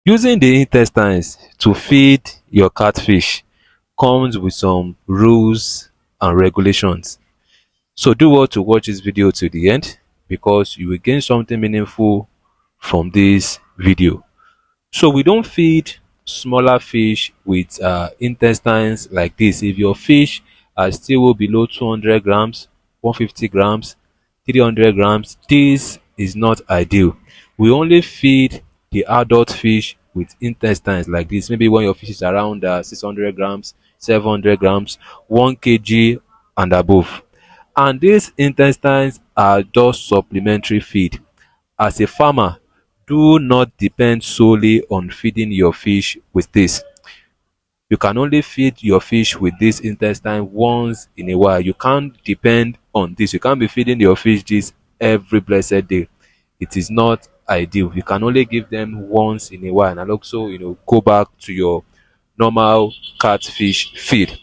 Using the intestines to feed your catfish comes with some rules and regulations. So do well to watch this video to the end because you will gain something meaningful from this video. So we don't feed smaller fish with intestines like this. If your fish are still below 200 grams, 150 grams, 300 grams, this is not ideal. We only feed the adult fish with intestines like this. Maybe when your fish is around 600 grams, 700 grams, 1 kg and above. And these intestines are just supplementary feed. As a farmer, do not depend solely on feeding your fish with this. You can only feed your fish with this intestine once in a while. You can't depend on this. You can't be feeding your fish this every blessed day. It is not ideal. You can only give them once in a while and also, go back to your normal catfish feed.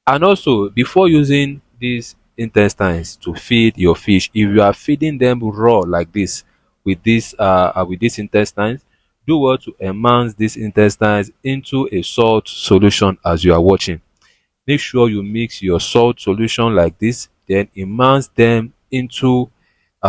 And also, before using these intestines to feed your fish, if you are feeding them raw like this with these intestines, do well to immerse these intestines into a salt solution as you are watching. Make sure you mix your salt solution like this, then immerse them into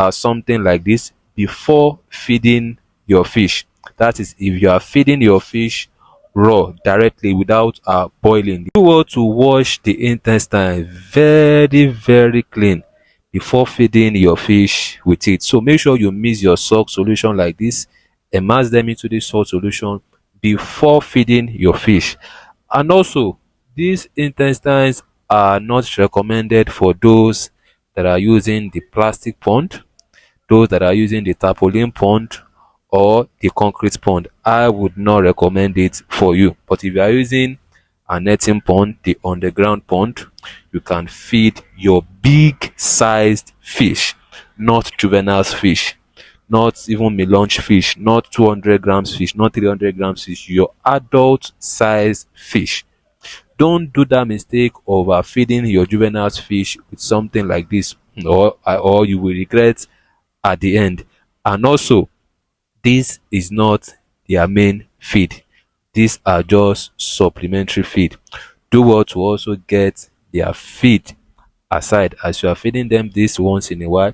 something like this before feeding your fish. That is, if you are feeding your fish raw directly without boiling, do well to wash the intestine very very clean before feeding your fish with it. So make sure you mix your salt solution like this, immerse them into the salt solution before feeding your fish. And also, these intestines are not recommended for those that are using the plastic pond, those that are using the tarpaulin pond or the concrete pond. I would not recommend it for you. But if you are using a netting pond, the underground pond, you can feed your big sized fish, not juvenile fish, not even melange fish, not 200 grams fish, not 300 grams fish, your adult size fish. Don't do that mistake of feeding your juvenile fish with something like this, or you will regret at the end. And also, this is not their main feed. These are just supplementary feed. Do well to also get their feed aside. As you are feeding them this once in a while,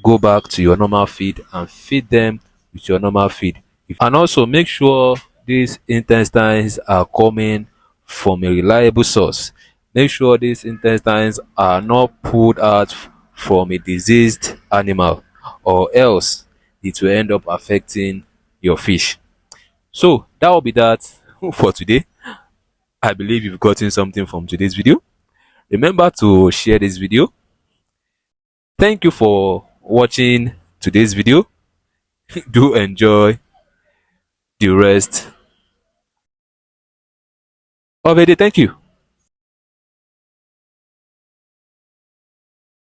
go back to your normal feed and feed them with your normal feed. And also make sure these intestines are coming from a reliable source. Make sure these intestines are not pulled out from a diseased animal, or else it will end up affecting your fish. So that will be that for today. I believe you've gotten something from today's video. Remember to share this video. Thank you for watching today's video. Do enjoy the rest of the day. Thank you.